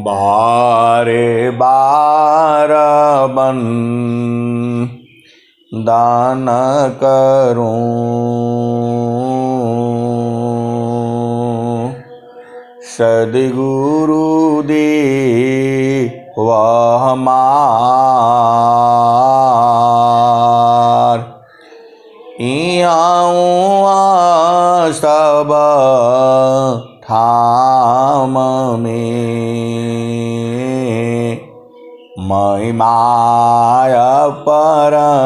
बारे बार बन दान करूं, सद्गुरु दे वह मार। इहाँ सब ठाम में महिमाय परम्पार।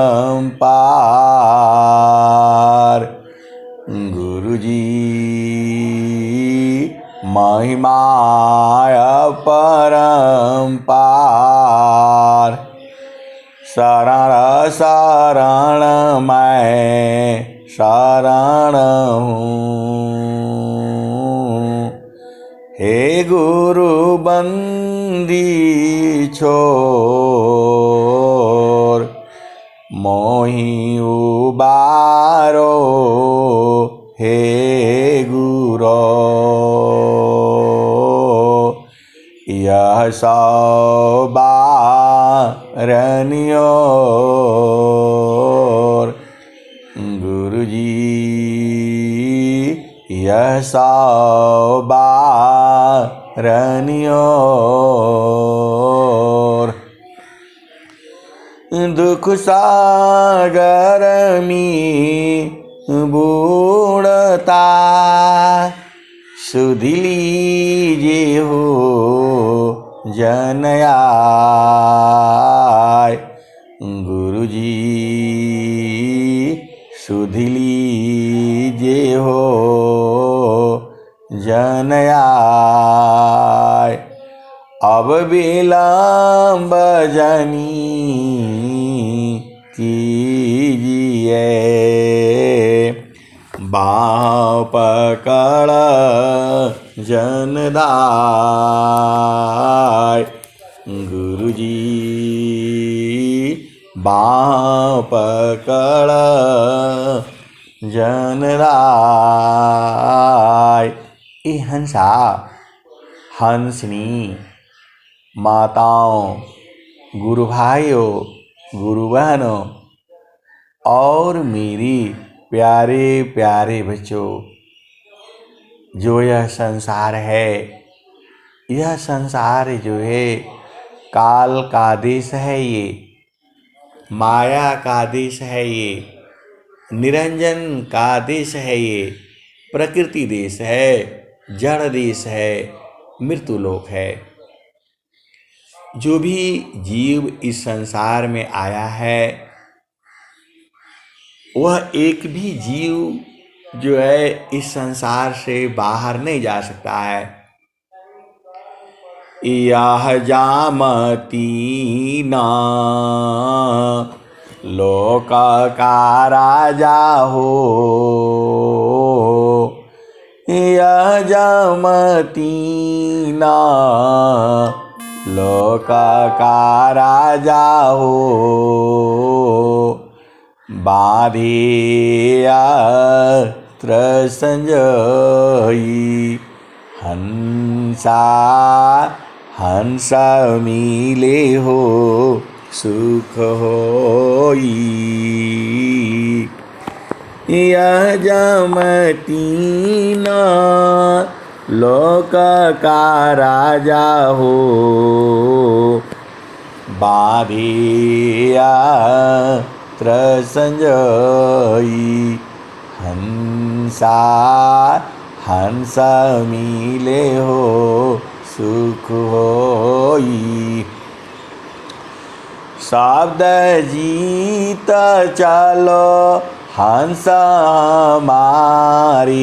गुरुजी महिमाय परम्पार। शरण शरण मैं शरण हूँ, हे गुरु बंदी छोर। मोहि उबारो हे गुरो, यह सौ बारनियोर। गुरुजी यह सौ बारनियोर। दुख सागर में बूढ़ता सुध लीजिए हो जन आय। गुरुजी सुध लीजिए हो जन आय। अब विलम्ब जनी कीजिए, बाँह पकड़ जनदाय। गुरुजी बाँह पकड़ जनदाय। ए हंसा, हंसनी, माताओं, गुरु भाइयों, गुरु बहनों और मेरी प्यारे प्यारे बच्चों, जो यह संसार है, यह संसार जो है काल का देश है, ये माया का देश है, ये निरंजन का देश है, ये प्रकृति देश है, जड़ देश है, मृत्यु लोक है। जो भी जीव इस संसार में आया है, वह एक भी जीव जो है इस संसार से बाहर नहीं जा सकता है। यह जामती ना लोक का राजा हो, यह जामती ना लोक का राजा हो। बाधिया संजयी हंसा हंस मिले हो सुख होई। यह जमती ना लोक का राजा हो, बाधिया संजयी हंसा हंस मिले हो सुख होई। शब्द जीत चलो हंस मारे,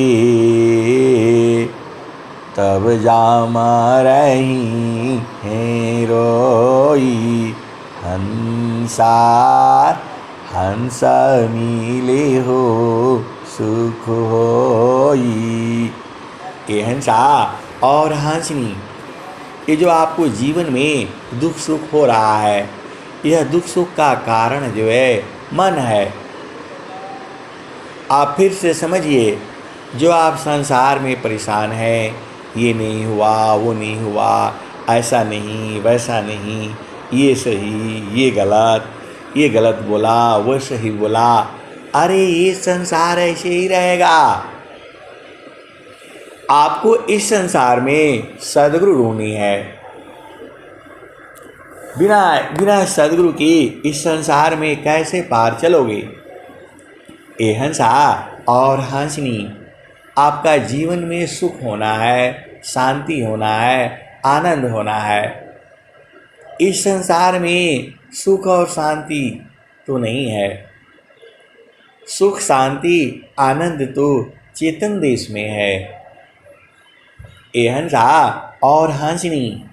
तब जाम रही है रोई। हंसा हंस मिले हो सुख होई। ये हंसा और हंसनी, ये जो आपको जीवन में दुख सुख हो रहा है, यह दुख सुख का कारण जो है मन है। आप फिर से समझिए, जो आप संसार में परेशान हैं, ये नहीं हुआ वो नहीं हुआ, ऐसा नहीं, वैसा नहीं, ये सही, ये गलत बोला, वो सही बोला। अरे ये संसार ऐसे ही रहेगा। आपको इस संसार में सद्गुरु ढूंढनी है। बिना बिना सद्गुरु के इस संसार में कैसे पार चलोगे? ए हंसा और हंसनी, आपका जीवन में सुख होना है, शांति होना है, आनंद होना है। इस संसार में सुख और शांति तो नहीं है। सुख, शांति, आनंद तो चेतन देश में है। ए हंसा और हंसनी,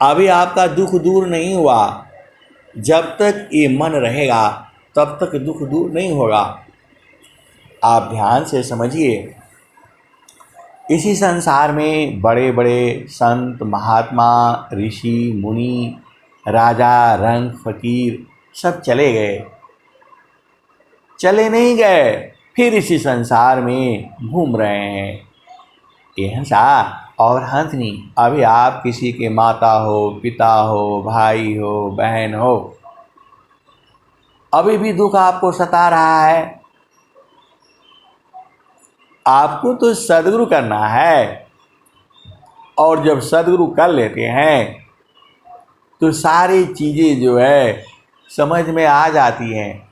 अभी आपका दुख दूर नहीं हुआ। जब तक ये मन रहेगा तब तक दुख दूर नहीं होगा। आप ध्यान से समझिए। इसी संसार में बड़े बड़े संत, महात्मा, ऋषि, मुनि, राजा, रंग, फकीर सब चले गए। चले नहीं गए, फिर इसी संसार में घूम रहे हैं। ये हंसा और हंसनी, अभी आप किसी के माता हो, पिता हो, भाई हो, बहन हो, अभी भी दुख आपको सता रहा है। आपको तो सद्गुरु करना है, और जब सद्गुरु कर लेते हैं तो सारी चीज़ें जो है समझ में आ जाती हैं।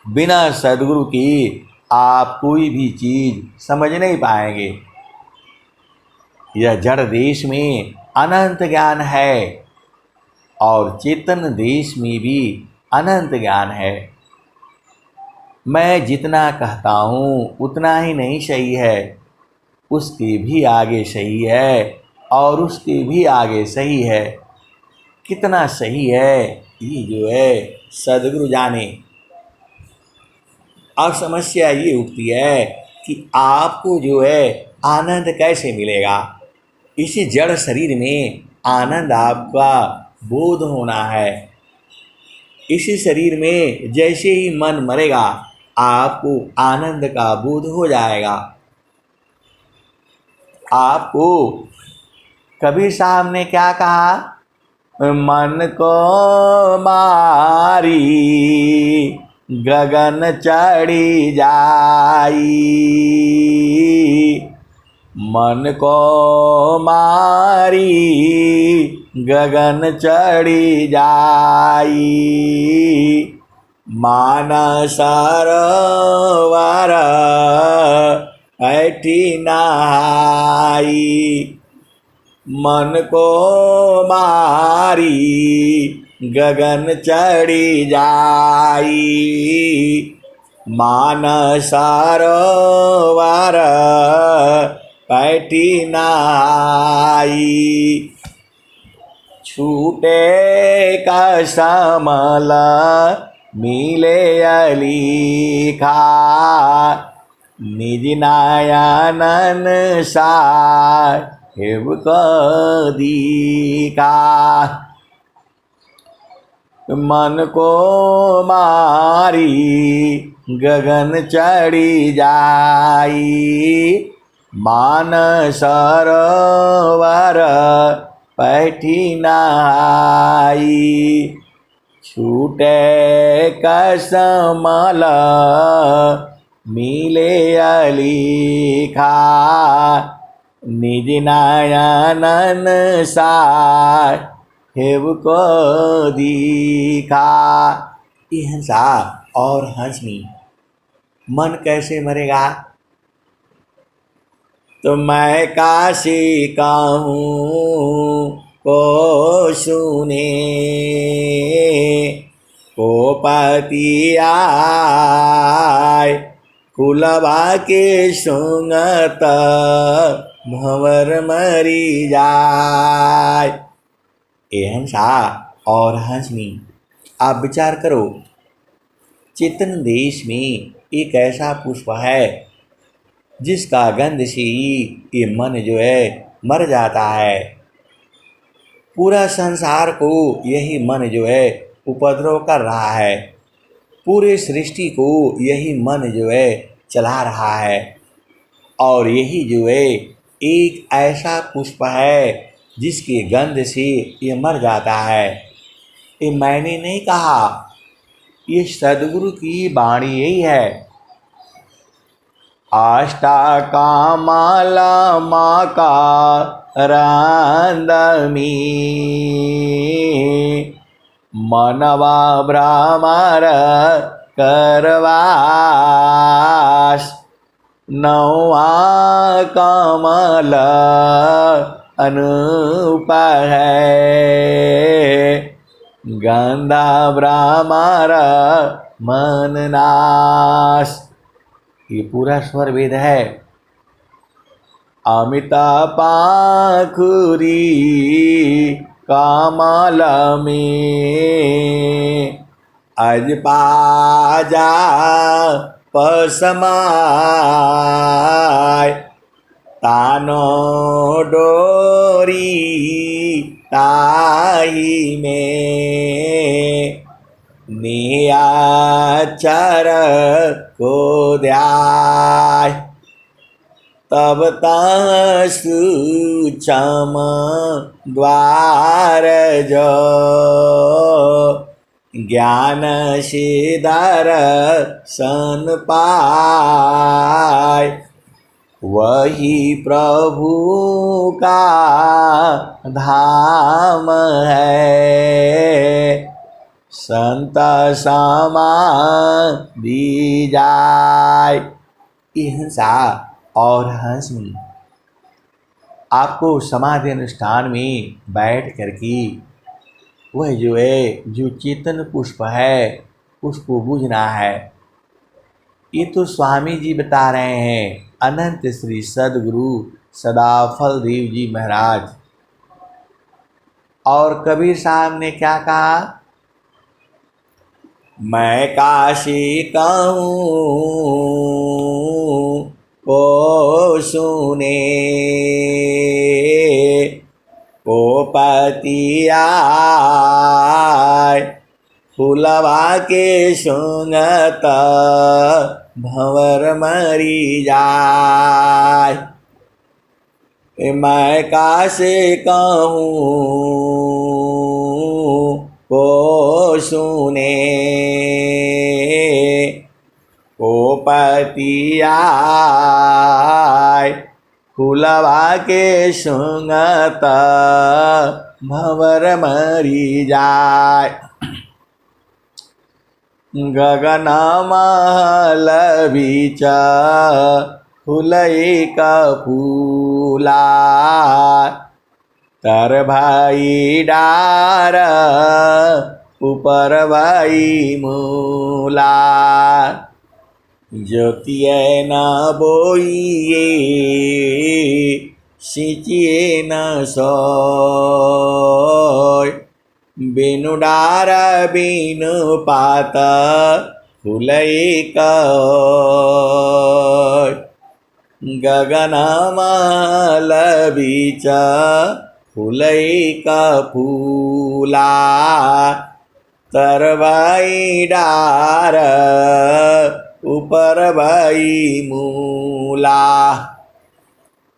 बिना सद्गुरु की आप कोई भी चीज़ समझ नहीं पाएंगे। यह जड़ देश में अनंत ज्ञान है और चेतन देश में भी अनंत ज्ञान है। मैं जितना कहता हूँ उतना ही नहीं सही है, उसके भी आगे सही है और उसके भी आगे सही है। कितना सही है ये जो है सद्गुरु जाने। अब समस्या ये उठती है कि आपको जो है आनंद कैसे मिलेगा? इसी जड़ शरीर में आनंद आपका बोध होना है। इसी शरीर में जैसे ही मन मरेगा आपको आनंद का बोध हो जाएगा। आपको कबीर साहब ने क्या कहा? मन को मारी गगन चढ़ी जाई, मन को मारी गगन चढ़ी जाई, मानस सरोवर ऐठी नहाई, मन को मारी गगन चढ़ी जाई, मानस सरोवर ऐठी नहाई, छूटे कसमल मिले अलीखा, निज नयनन साहेब कदीका, मन को मारी गगन चढ़ी जाई, मानस सरोवर पैठी नहाई, छूटे कसमल मिले अलीखा, निज नयनन साहेब को दीखा। ये हंसा और हंसनी, मन कैसे मरेगा? तो मैं काशी कहूँ को सुने, को पति आय कुलबा के सुंगत भंवर मरी जाय। ए हंसा और हंसनी, आप विचार करो, चेतन देश में एक ऐसा पुष्प है जिसका गंध से ही ये मन जो है मर जाता है। पूरा संसार को यही मन जो है उपद्रव कर रहा है, पूरे सृष्टि को यही मन जो है चला रहा है। और यही जो है एक ऐसा पुष्प है जिसकी गंध से ये मर जाता है। ये मैंने नहीं कहा, ये सदगुरु की वाणी यही है। अष्टाकामाला माका रांदमी मनवा भ्रमर करवास नौआ कमल अनूप है गंधा भ्रमर मननाश। ये पूरा स्वर वेद है। अमिता पाखुरी कमल में अज पाजा पसमाय तानो डोरी ताही में नियाचर को ध्याय तब सूचम द्वार जो ज्ञान सिदर सन पाय वही प्रभु का धाम है संत समाधि जाय। हिंसा और हंसनी आपको समाधि अनुष्ठान में बैठ करके वह जो है जो चेतन पुष्प है उसको बुझना है। ये तो स्वामी जी बता रहे हैं, अनंत श्री सदगुरु सदाफल देव जी महाराज। और कबीर साहब ने क्या कहा, मैं काशी कहूँ को सुने को पतियाय फुलवा के सुंगत भंवर मरी जाय। मैं कासे कहूँ को सुने को पतियाय फुलवा के सुंगत भंवर मरी जाय। गगन महल बीच फुलई का फूला तर भाई डार ऊपर भाई मूला ज्योतिए न बोइए सिंचिए न सोय बिनु डार बिनु पात फुलई कय। गगन महल बीच फुलई का फूला तरवाई डार ऊपर भाई मूला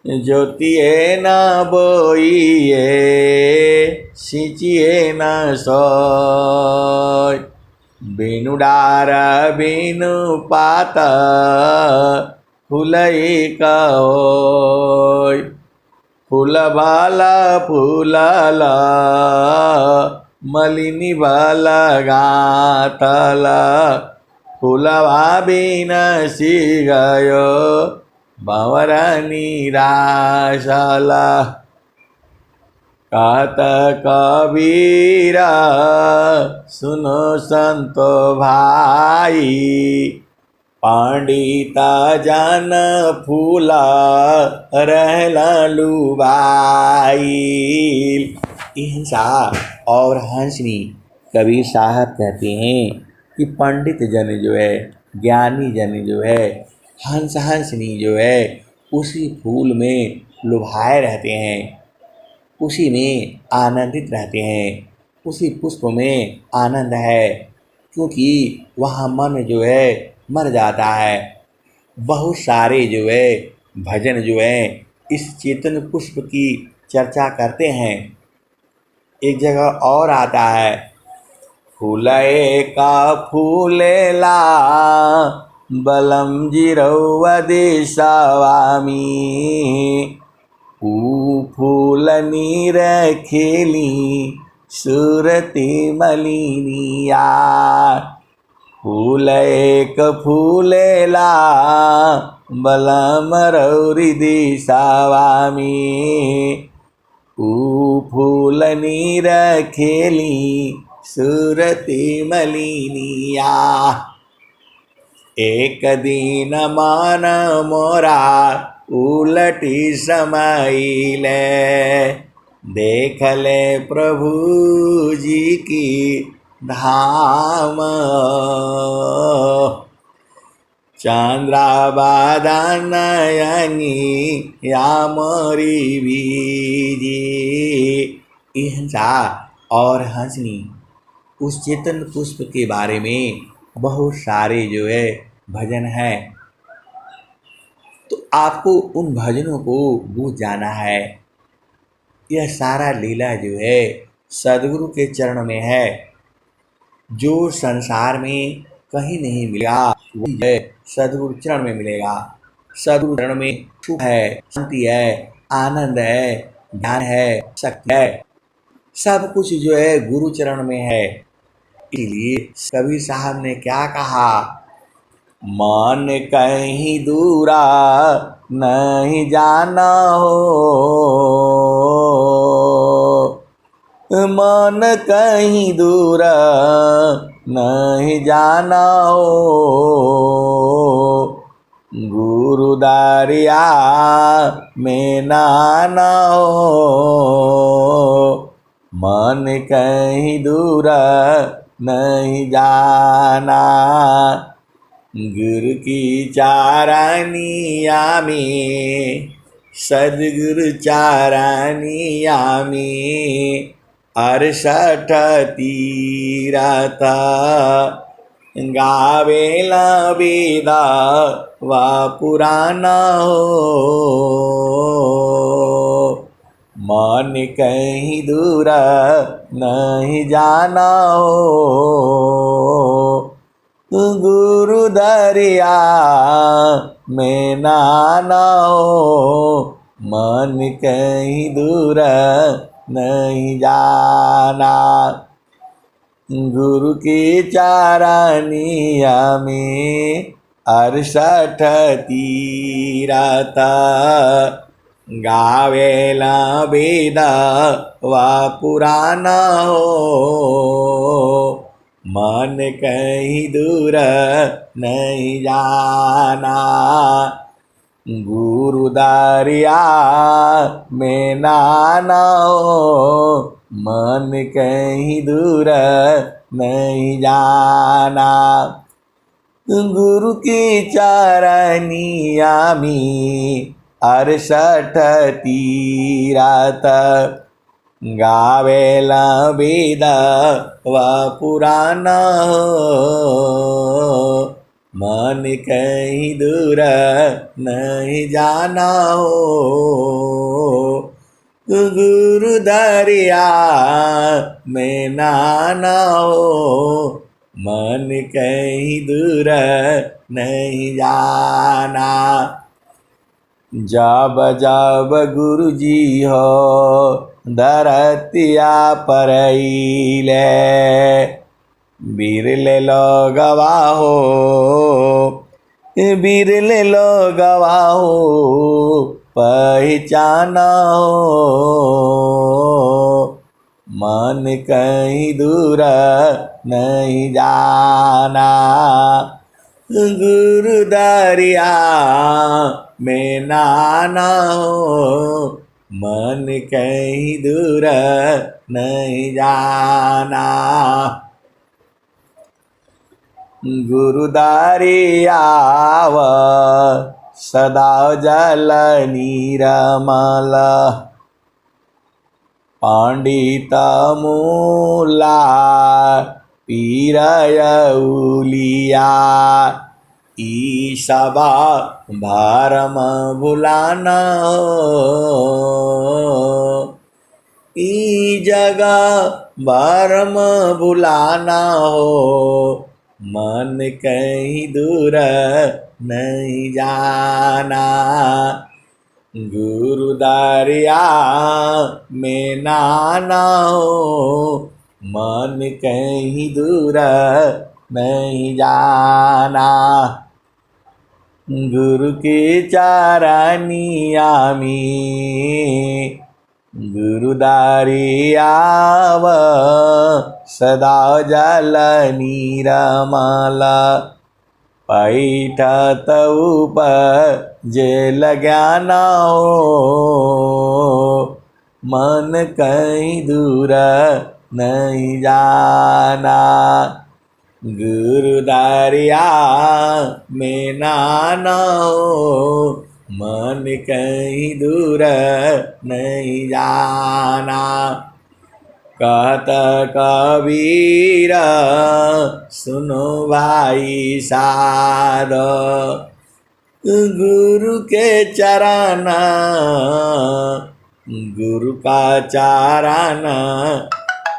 ज्योतिए न बोइए सिंचिए न सोय बिनु डार बिनु पात फुलई कय। फूल बाला फूलल मलिनी बल गातल फूलवा बिन सी गयो भंवर निराशल। कहत कबीर सुनो संतो भाई पंडित जन फूल रहला लुबाई। हिंसा और हंसनी कबीर साहब कहते हैं कि पंडित जन जो है ज्ञानी जन जो है हंसनी जो है उसी फूल में लुभाए रहते हैं, उसी में आनंदित रहते हैं, उसी पुष्प में आनंद है क्योंकि वहाँ मन जो है मर जाता है। बहुत सारे जो है भजन जो है इस चेतन पुष्प की चर्चा करते हैं। एक जगह और आता है, फूले का फूलेला बलम जिरौवदे स्वामी, फूल नीर खेली सुरती मलिनिया। फूल एक फूलेला बलम रौरी दिशावामी, फूल नीर खेली सुरती मलिनिया। एक दिन मान मोरा उलटी समाइले, देख ले प्रभु जी की धाम। चंद्राबादा नयनी या मोरी बीजी। इहंसा और हंसनी, उस चेतन पुष्प के बारे में बहुत सारे जो है भजन हैं। तो आपको उन भजनों को बूझ जाना है। यह सारा लीला जो है सदगुरु के चरण में है। जो संसार में कहीं नहीं मिलेगा वो है सदगुरु चरण में मिलेगा। सदगुरु चरण में सुख है, शांति है, आनंद है, ज्ञान है, शक्ति है, सब कुछ जो है गुरु चरण में है। इसलिए कबीर साहब ने क्या कहा, मन कहीं दूरा नहीं जाना हो, मन कहीं दूरा नहीं जाना हो, गुरु दारिया में नाना हो। मन कहीं दूरा नहीं जाना, गुरु की चारानिया में, सदगुरु चारानिया में 68 तीरथ गावेला वेदा वा पुराना हो। मन कहीं दूर नहीं जाना हो, गुरु दरिया में नाना हो। मन कहीं दूर नहीं जाना, गुरु की चारानिया में 68 तीरथ गावेला वेदा वा पुराना हो। मन कहीं दूर नहीं जाना, गुरु दारिया में नाना हो। मन कहीं दूर नहीं जाना, गुरु की चारनिया में 68 तीरथ गावेला वेदा वा पुराना हो। मन कहीं दूर नहीं जाना हो, गुरु दरिया में नाना हो। मन कहीं दूर नहीं जाना, जब जब गुरु जी हो धरतिया परैले, बिरले लोगवा हो, बिरले लोगवा हो पहचाना हो। मन कहीं दूर नहीं जाना, गुरु दरिया में नाना हो। मन कहीं दूर नहीं जाना, गुरु दरियाव सदा जल निरमल, पंडित मूला पीरय उलिया, ईशबा भरम भुलाना हो। जगह भरम भुलाना हो, मन कहीं दूर नहीं जाना। गुरु दरिया में नहाना हो, मन कहीं दूर नहीं जाना। गुरु के चरनिया में गुरु दरियाव सदा जल नीरमल। पैठत उपजेल ज्ञान हो, मन कहीं दूर नहीं जाना। गुरु दरिया में नहाना हो, मन कहीं दूर नहीं जाना। कहत कबीर सुनो भाई साध, गुरु के चरण गुरु का चरण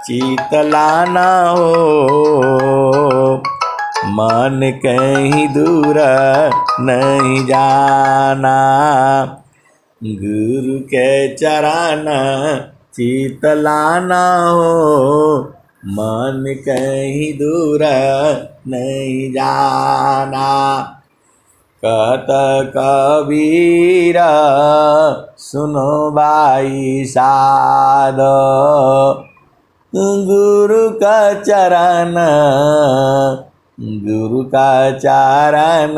चित लाना हो, मन कहीं दूर नहीं जाना। गुरु के चरण चित लाना हो, मन कहीं दूर नहीं जाना। कहत कबीर सुनो भाई साध, गुरु का चरण गुरु का चरण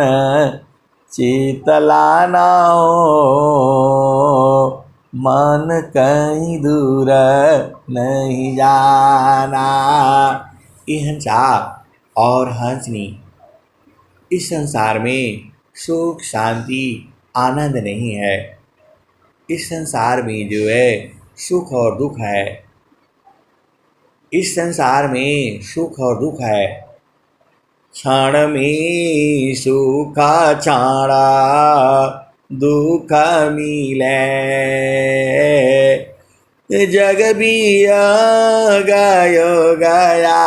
चित लाना हो, मन कहीं दूर नहीं जाना। ये हंसा और हंसनी इस संसार में सुख शांति आनंद नहीं है। इस संसार में जो है सुख और दुख है। इस संसार में सुख और दुख है। क्षण में सुख छाड़ा दुख मिले, जग बिया गयो गया।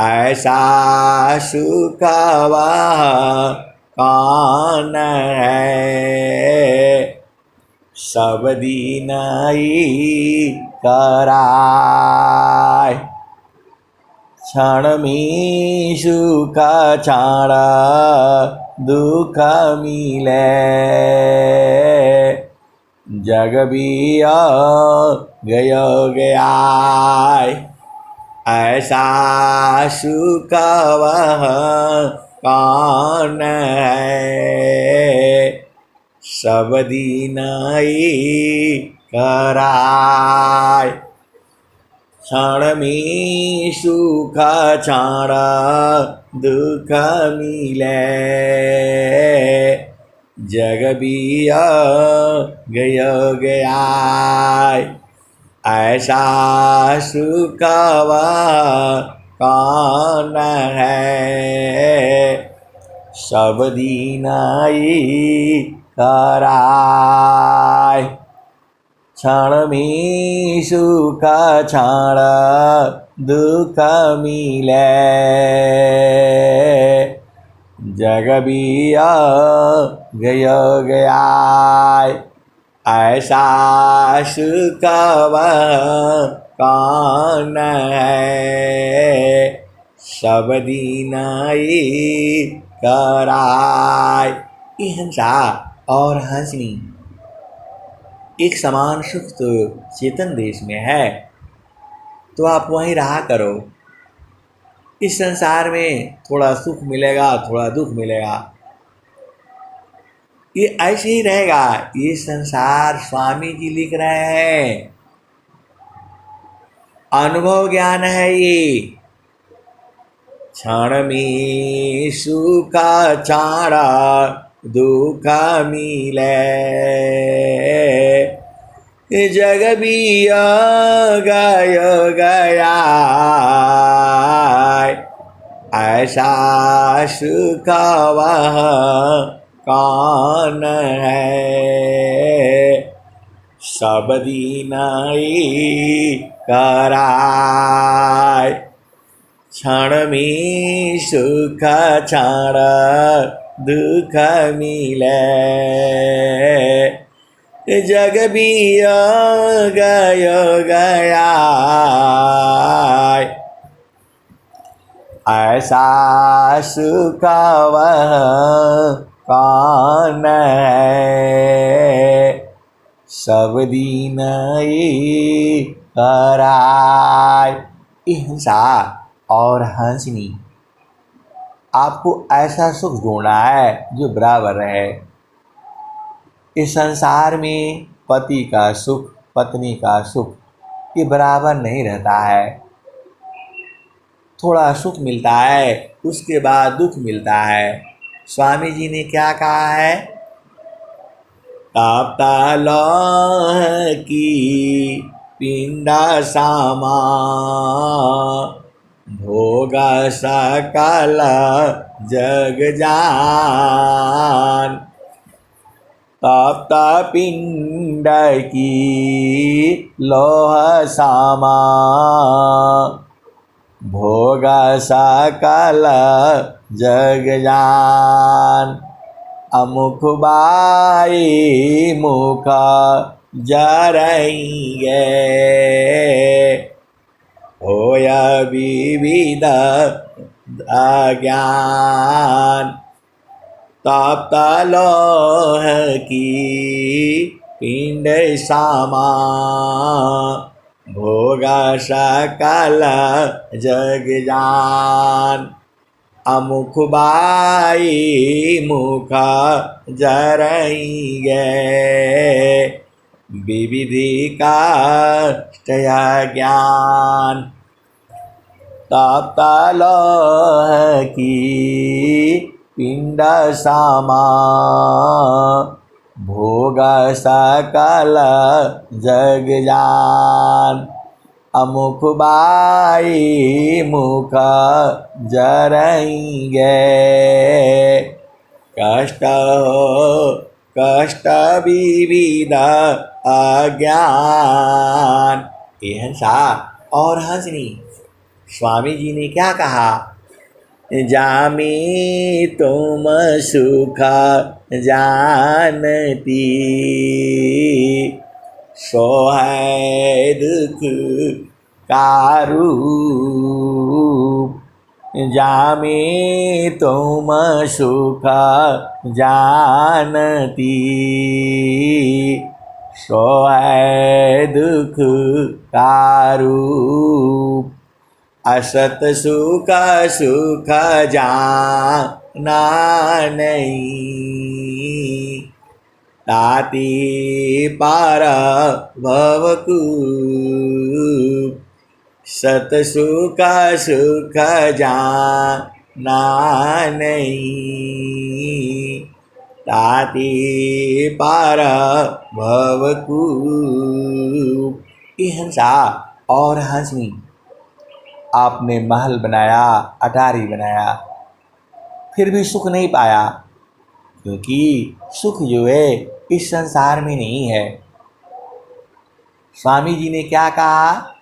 ऐसा सुख वह कौन है, सब दिन ही कराय। क्षण में सुख छाड़ा दुख मिले, जग बिया गयो गया। ऐसा सुख वह कौन है, सब दिन ही कराय। क्षण में सुख छाड़ा दुख मिले, जग बिया गयो गया। ऐसा सुख वह कौन है, सब दिन ही कराय। क्षण में सुख छाड़ा दुख मिले, जग बिया गयो गया। ऐसा सुख वह कौन है, सब दिन ही कराय। ये हंसा और हंसनी एक समान सुख तो चेतन देश में है, तो आप वहीं रहा करो। इस संसार में थोड़ा सुख मिलेगा, थोड़ा दुख मिलेगा, ये ऐसे ही रहेगा। ये संसार स्वामी जी लिख रहे हैं, अनुभव ज्ञान है ये। क्षण में सुख छाड़ा दुख मिले, जग बिया गयो गया। ऐसा सुख वह कौन है, सब दीन कराय। क्षण में सुख क्षण दुख मिले, जग वियोग गया। ऐसा सुख वह कौन है, सब दीन कराय। हिंसा और हंसनी, आपको ऐसा सुख ढूंढना है जो बराबर रहे। इस संसार में पति का सुख पत्नी का सुख ये बराबर नहीं रहता है। थोड़ा सुख मिलता है, उसके बाद दुख मिलता है। स्वामी जी ने क्या कहा है? ताप्ता लौह की पिंडा सामा, भोग सकल जग जान। ताप्ता पिंड की लोह सामा, भोग सकल जग जान। अमुख बाई मुख जरइगे, होय विविध अज्ञान। तप्त लोह की पिंड सामा, भोग सकल जग जान। अमुख बाई मुख जरइगे, विविधि कष्ट ज्ञान। तप्त लोह की पिंड सामा, भोग सकल जग जान। अमुख बाई मुख जरइगे, कष्ट हो कष्ट विविध अज्ञान। हिंसा और हंसनी, स्वामी जी ने क्या कहा? जामी तुम सुख जानती, सो है दुख का रूप। जामी तुम सुख जानती, सो है दुख का रूप। असत सुख सुख जाना नहीं, ताति पार भवकूप। सत सुख सुख जाना नहीं, ताति पार भवकूप। हिंसा और हंसनी, आपने महल बनाया, अटारी बनाया, फिर भी सुख नहीं पाया, क्योंकि सुख जो है इस संसार में नहीं है। स्वामी जी ने क्या कहा?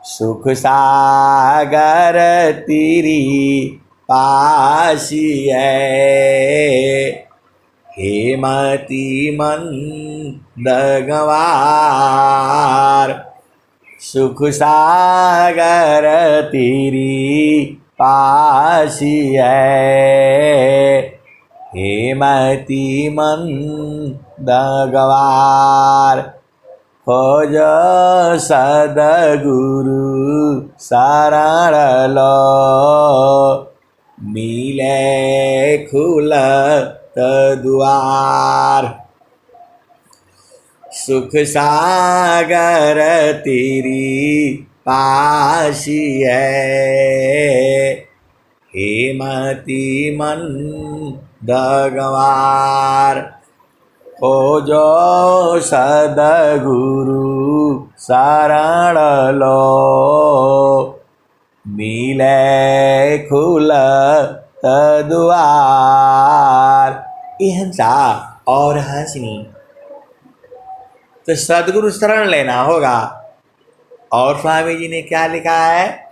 सुख सागर तेरी पासी है, हेमती मंद गंवार। सुख सागर तेरी पासी है, हेमती मंद गंवार। खोज सद्गुरु शरण लो, मिले खुलत द्वार। सुख सागर तेरी पासी है, हेमती मंद गंवार। खोजो सद्गुरु शरण लो, मिले खुलत द्वार। हिंसा और हंसनी, तो सदगुरु शरण लेना होगा। और स्वामी जी ने क्या लिखा है?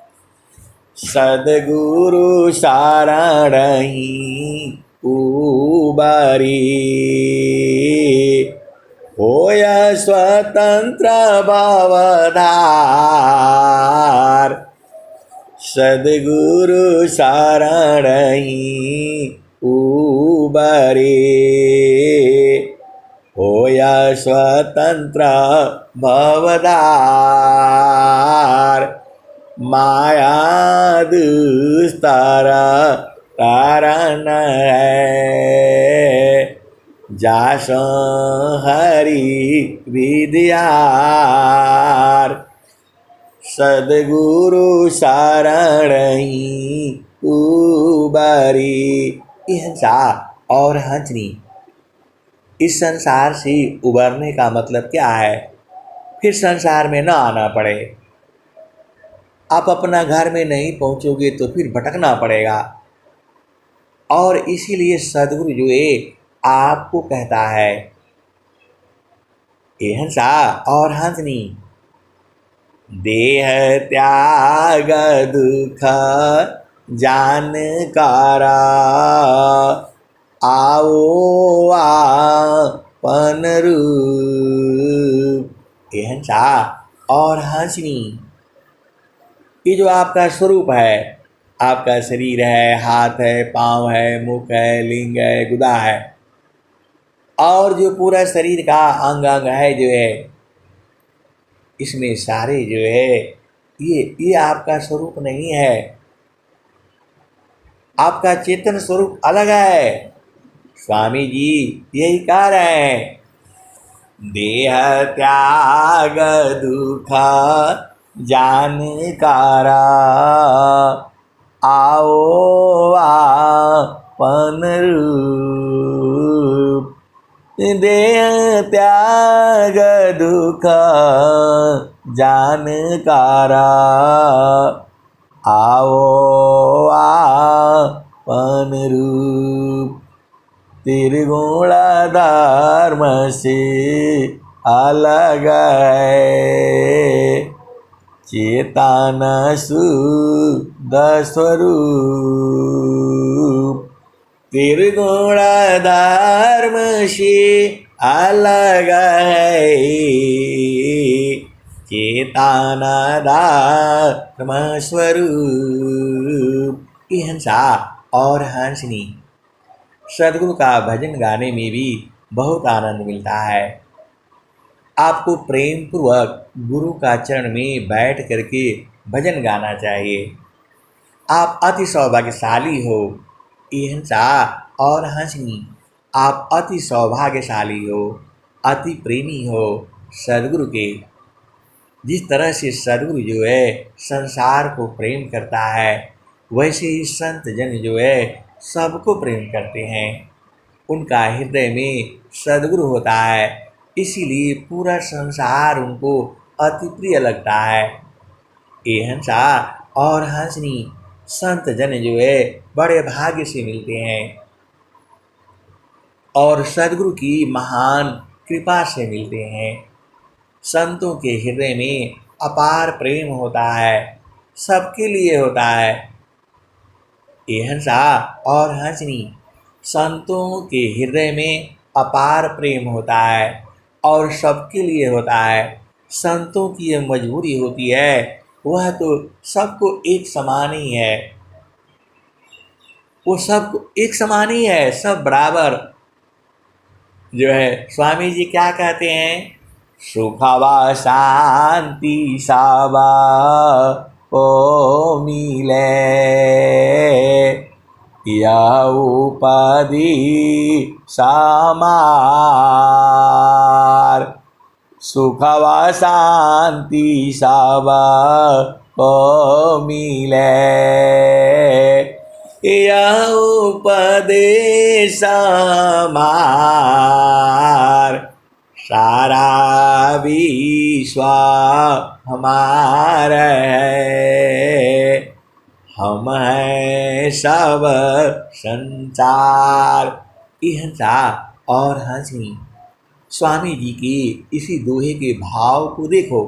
सदगुरु शरण ही उबारी, होय स्वतंत्र भवधार। सदगुरु शरण ही उबारी, होय स्वतंत्र भवधार। माया दुस्तर कारण है, जासो हरि विद्यार। सदगुरु शरण ही उबारी। हिंसा और हंसनी, इस संसार से उबरने का मतलब क्या है? फिर संसार में न आना पड़े। आप अपना घर में नहीं पहुंचोगे तो फिर भटकना पड़ेगा। और इसीलिए सदगुरु जो है आपको कहता है, हिंसा और हंसनी, देह त्याग दुख जानकारा, आओ आपन रूप। हिंसा और हंसनी, ये जो आपका स्वरूप है, आपका शरीर है, हाथ है, पाँव है, मुख है, लिंग है, गुदा है, और जो पूरा शरीर का अंग अंग है जो है, इसमें सारे जो है ये आपका स्वरूप नहीं है। आपका चेतन स्वरूप अलग है। स्वामी जी यही कह रहे हैं, देह त्याग दुख जानकारा, आओ आपन रूप। देह त्याग दुख जानकारा, आओ आपन रूप। त्रिगुण धर्म से अलग है, चेतन शुद्ध स्वरूप। त्रिगुण धर्म से अलग है, चेतन धर्म स्वरूप। हिंसा और हंसनी, सदगुरु का भजन गाने में भी बहुत आनंद मिलता है। आपको प्रेम पूर्वक गुरु का चरण में बैठ करके भजन गाना चाहिए। आप अति सौभाग्यशाली हो। हिंसा और हंसनी, आप अति सौभाग्यशाली हो, अति प्रेमी हो सदगुरु के। जिस तरह से सदगुरु जो है संसार को प्रेम करता है, वैसे ही संत जन जो है सबको प्रेम करते हैं। उनका हृदय में सदगुरु होता है, इसीलिए पूरा संसार उनको अति प्रिय लगता है। ये हिंसा और हंसनी संत जन जो है बड़े भाग्य से मिलते हैं और सदगुरु की महान कृपा से मिलते हैं। संतों के हृदय में अपार प्रेम होता है, सबके लिए होता है। ये हिंसा और हंसनी, संतों के हृदय में अपार प्रेम होता है और सबके लिए होता है। संतों की यह मजबूरी होती है, वह तो सबको एक समान ही है, वो सबको एक समान ही है, सब बराबर जो है। स्वामी जी क्या कहते हैं? सुखवा शांति सावा ओ मिले, या उपाधि सामार। सुखवा शांति सावा ओ मिले, या उपदेश मार। सारा विश्व हमारा है, हम हैं सब संसार। हिंसा और हंसनी, स्वामी जी की इसी दोहे के भाव को देखो।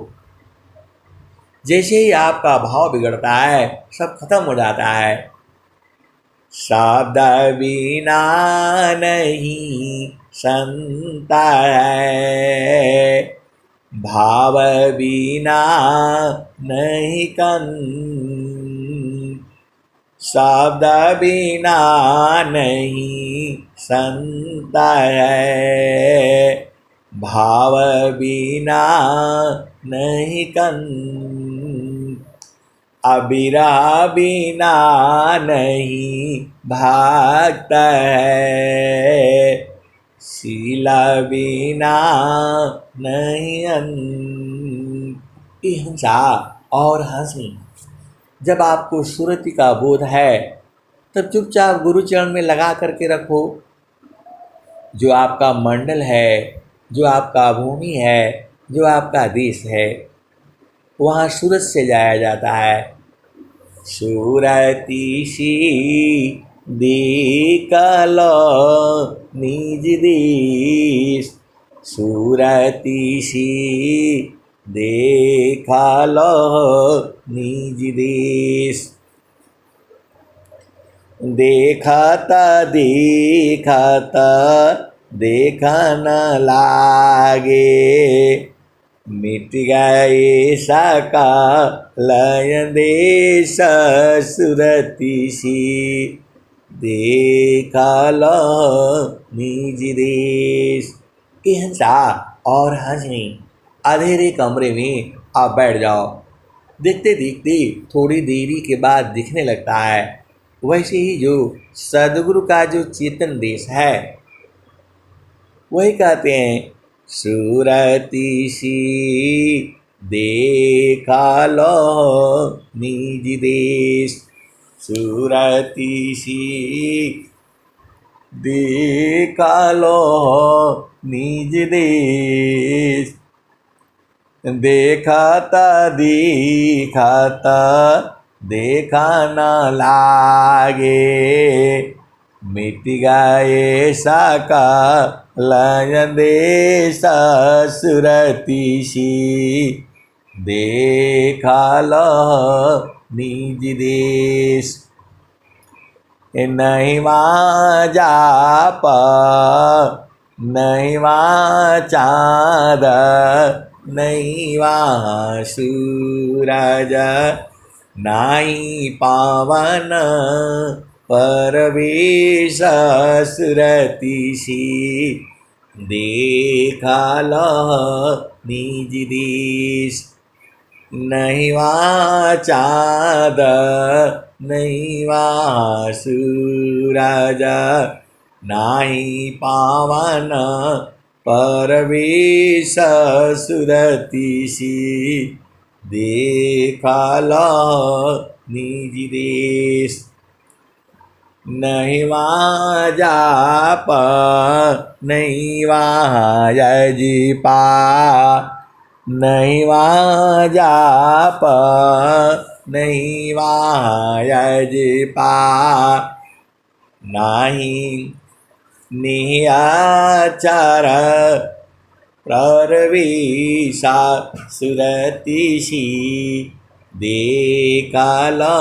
जैसे ही आपका भाव बिगड़ता है सब खत्म हो जाता है। शब्द बिना नहीं संता है, भाव बिना नहीं कंठ। शब्द बिना नहीं संता है, भाव बिना नहीं कंठ। अबिरा बिना नहीं भक्त है, शील बिना नहीं अंत। ये हंसा और हंसी। जब आपको सुरति का बोध है तब चुपचाप गुरुचरण में लगा करके रखो। जो आपका मंडल है, जो आपका भूमि है, जो आपका देश है, वहाँ सूरत से जाया जाता है। सुरतिसी देखलो निज देश, सुरतिसी देखलो निज देश। देखता देखता देखा न लागे, मिट गए सका लय देश सुरतिसी देखा लो निज देश। ये हंसा और हंसनी। अंधेरे कमरे में आप बैठ जाओ। देखते देखते थोड़ी देरी के बाद दिखने लगता है। वैसे ही जो सदगुरु का जो चेतन देश है वही कहते हैं सुरतिसी देखा लो निज देश, सुरतिसी देखा लो निज देश। देखता दिखाता देखा न लागे, मिट गए सका लय देश सुरतिसी देखा लो निज देश। नहीं वहाँ जाप नहीं वहाँ चाँद, नहीं वहाँ सूरज, नहीं पावन परवेश सुरतिसी देखा लो निज देश। नहीं वहाँ चाँद नहीं वहाँ सूरज, नहीं पावन परवेश सुरतिसी देखा लो निज देश। नहीं वहाँ जाप नहीं वहाँ यजिपा, नहीं वहाँ जाप नहीं वहाँ यजिपा, नहीं नियाचार प्रवेशा सुरतिसी देखा लो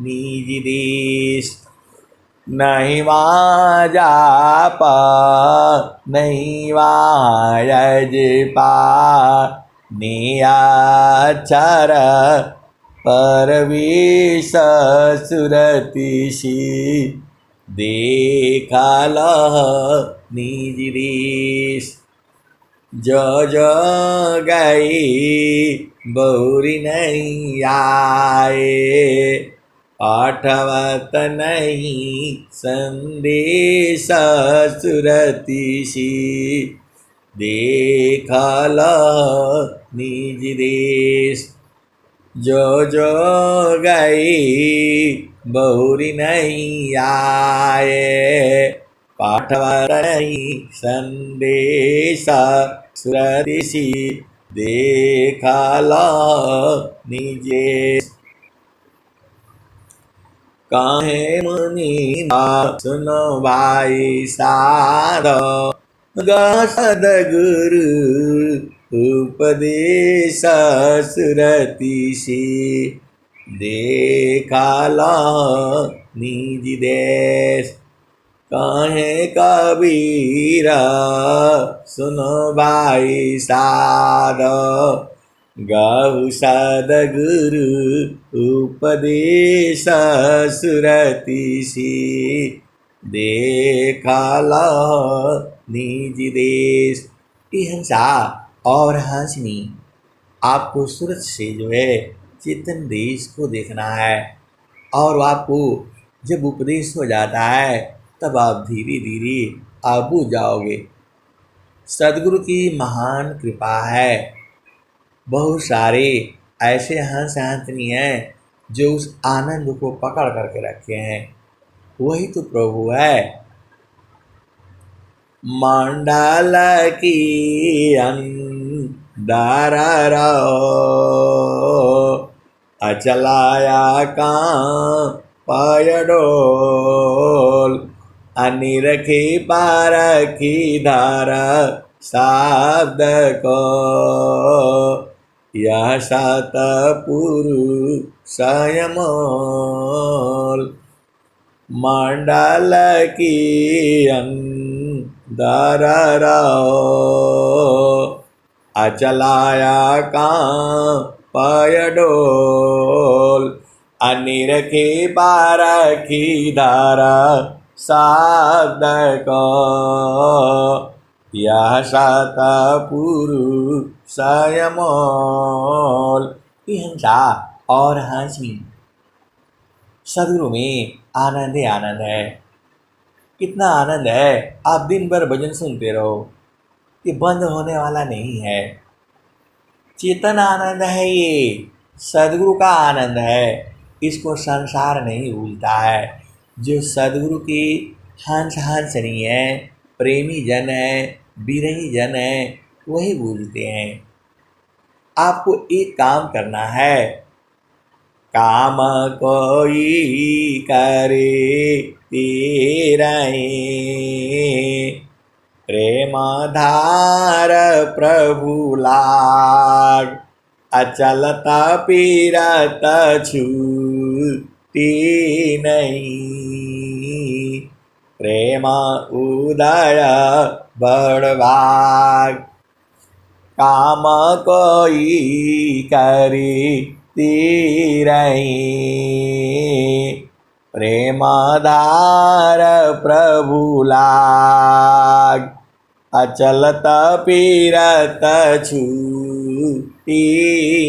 निज देश। नहीं वहाँ जाप नहीं वहाँ यजपा, नियाचार परवेश सुरतिसी देखा लो निज देश। जो जो गई बहुरी नहीं आए, पाठवत नहीं संदेश सुरतिसी देखा लो निज देश। जो जो गई बहुरी नहीं आए, पाठवत नहीं संदेश सुरतिसी देखा लो निज देश। काहे मुनि सुनो भाई साधो, गा सदगुरु उपदेश सुरति से देखाला निज देश काहे कबीरा सुनो भाई साध गाऊ सदगुरु उपदेश सुरति से देखाला निज देश। हंसा और हंसनी आपको सूरत से जो है चेतन देश को देखना है, और आपको जब उपदेश हो जाता है तब आप धीरे धीरे आप बुझ जाओगे। सदगुरु की महान कृपा है। बहुत सारे ऐसे हंस हंसनी हैं जो उस आनंद को पकड़ करके रखे हैं, वही तो प्रभु है। मंडल की अंधारा अचलाया का पायडोल अनिरखी पारखी धारा शब्द को यह सतपुरुष संयमोल। मंडल की अंधारा अचलाया का पायडोल अनिरखी पारखी धारा शब्द को यह सतपुरुष संयमोल। हिंसा और हंसी सदगुरु में आनंद ही आनंद है। कितना आनंद है, आप दिन भर भजन सुनते रहो, ये बंद होने वाला नहीं है। चेतन आनंद है, ये सदगुरु का आनंद है, इसको संसार नहीं भूलता है। जो सदगुरु की हंस हंसनी है, प्रेमी जन है, बिरही जन है, वही भूलते हैं। आपको एक काम करना है, काम कोई करे तेरा प्रेमधार प्रभु लाग अचलता पीरत छूटी नहीं। प्रेम उदय बड़भाग काम कोई करे तीरही प्रेमधार प्रभु लाग अचलत पीरत छूटी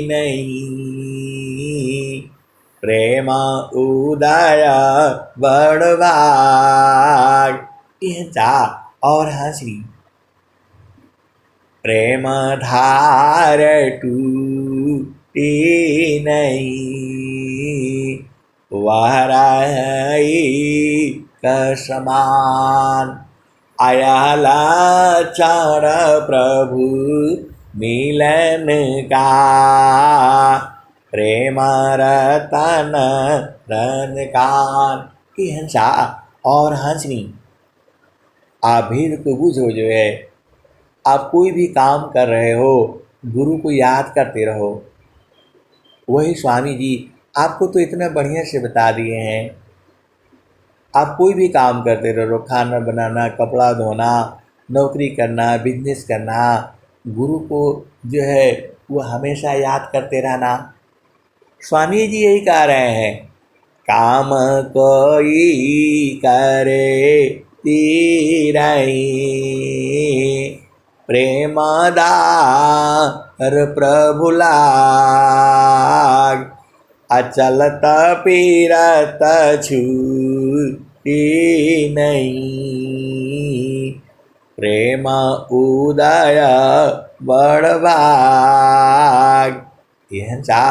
नहीं। प्रेम उदय बड़भाग। जा और हंसी प्रेम धार टूटी नहीं। वहराई कसमान अयला चार प्रभु मिलन का। प्रेम रतन रन कान की हंसा और हंसनी। आप भेद को बुझो जो है, आप कोई भी काम कर रहे हो, गुरु को याद करते रहो। वही स्वामी जी आपको तो इतना बढ़िया से बता दिए हैं। आप कोई भी काम करते रहो, खाना बनाना, कपड़ा धोना, नौकरी करना, बिजनेस करना, गुरु को जो है वो हमेशा याद करते रहना। स्वामी जी यही कह रहे हैं, काम कोई करे तीरही प्रेमदार प्रभु लाग अचलत पीरत छूटी नहीं। प्रेम उदय बड़भाग। हंसा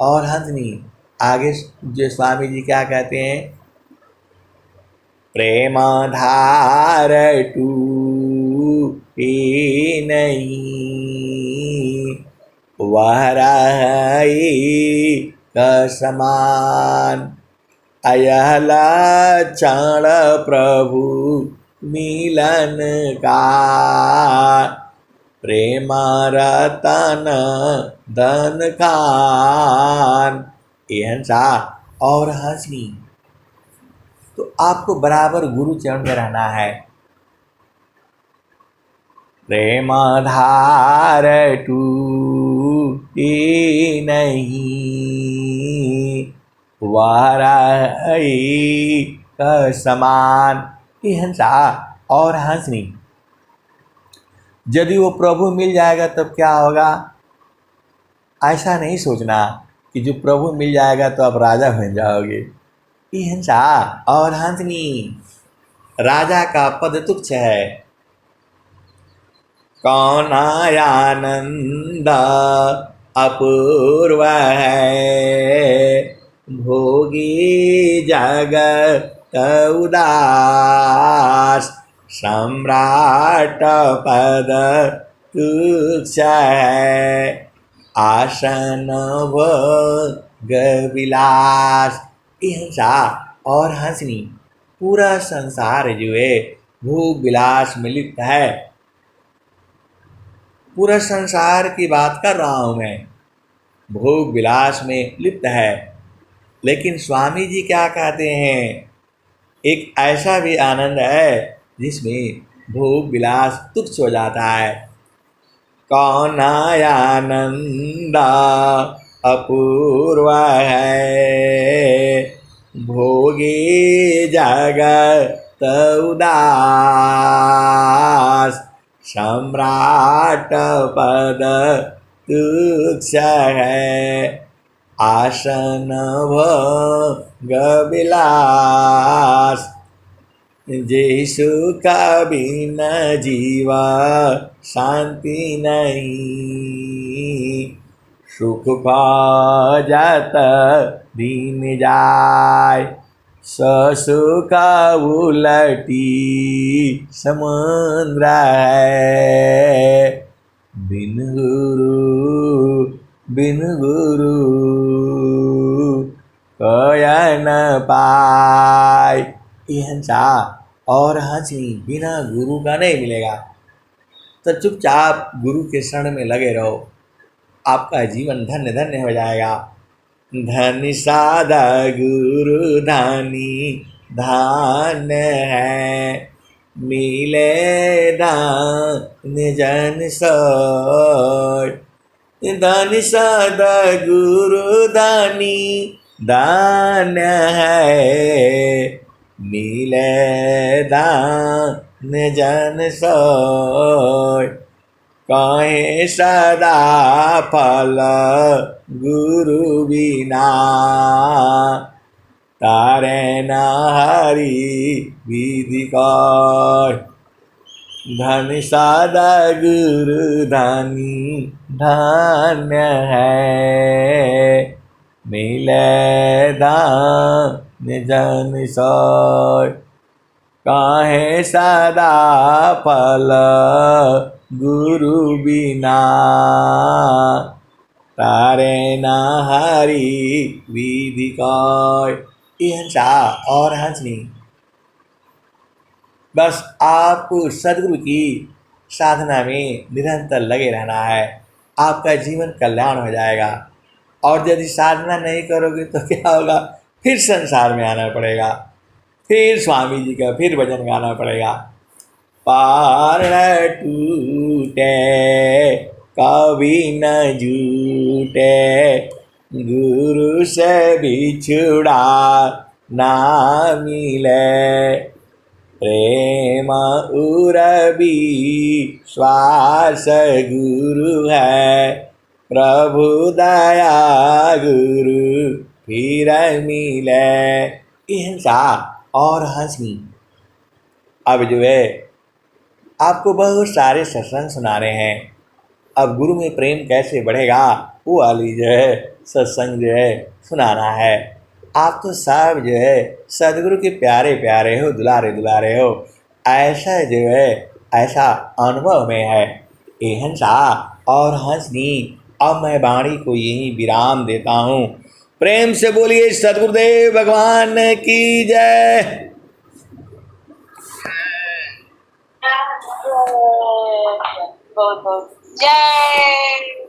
और हंसनी। आगे जो स्वामी जी क्या कहते हैं, प्रेम धार टूटी नहीं। वहराई कसमान अयला चाण प्रभु मिलन का, प्रेम रतन धन खान। ये हंसा और हंसनी। तो आपको बराबर गुरु चरण में रहना है। प्रेम धार टूटे नहीं, वाराई का समान। ये हंसा और हंसनी। यदि वो प्रभु मिल जाएगा तब क्या होगा? ऐसा नहीं सोचना कि जो प्रभु मिल जाएगा तो आप राजा बन जाओगे। ये हंसा और हंसनी। राजा का पद तुच्छ है। कौन आनंद अपूर्व है, भोगी जगत उदास। सम्राट पद तुच्छ है, आसन भोग विलास। हिंसा और हंसनी। पूरा संसार जो है भोग विलास में लिप्त है। पूरा संसार की बात कर रहा हूं मैं, भोग विलास में लिप्त है। लेकिन स्वामी जी क्या कहते हैं? एक ऐसा भी आनंद है जिसमें भोग विलास तुच्छ हो जाता है। कौन आनंद अपूर्व है, भोगी जगत उदास। सम्राट पद तुच्छ है, आसन भोग विलास। जैसु का बिना जीवा शांति नहीं, सुख खोजत दिन जाय। ससुख उलटी समुद्र है, बिन गुरु कोय न पाय। ये हंसा और हंसी बिना गुरु का नहीं मिलेगा। तो चुपचाप गुरु के शरण में लगे रहो, आपका जीवन धन्य धन्य हो जाएगा। धन साधा गुरु धानी धान है, मिले दान जन सोय। धन साधा गुरु धानी दान है, मिले दान जन सोय। कहे सदा फल गुरु बिना, तारे न हरि विधि कौय। धन सदा गुरु धनी धन्य है, मिले दान जन सोय। काहे सदा फल गुरु बिना, तारे न हरि विधि कौय। ये हंसा और हंसनी। बस आपको सदगुरु की साधना में निरंतर लगे रहना है, आपका जीवन कल्याण हो जाएगा। और यदि साधना नहीं करोगे तो क्या होगा? फिर संसार में आना पड़ेगा, फिर स्वामी जी का फिर भजन गाना पड़ेगा। पार न टूटे कभी न झूठे, गुरु से बिछुड़ा ना मिले। प्रेम उरबी श्वास गुरु है, प्रभु दया गुरु फिर मिले। हिंसा और हंसनी। अब जो है आपको बहुत सारे सत्संग सुना रहे हैं। अब गुरु में प्रेम कैसे बढ़ेगा वो वाली जो है सत्संग जो है सुनाना है। आप तो सब जो है सदगुरु के प्यारे प्यारे हो, दुलारे दुलारे हो, ऐसा जो है ऐसा अनुभव में है। ये हंसा और हंसनी। अब मैं वाणी को यही विराम देता हूँ। प्रेम से बोलिए सदगुरुदेव भगवान की जय। बहुत बहुत जय।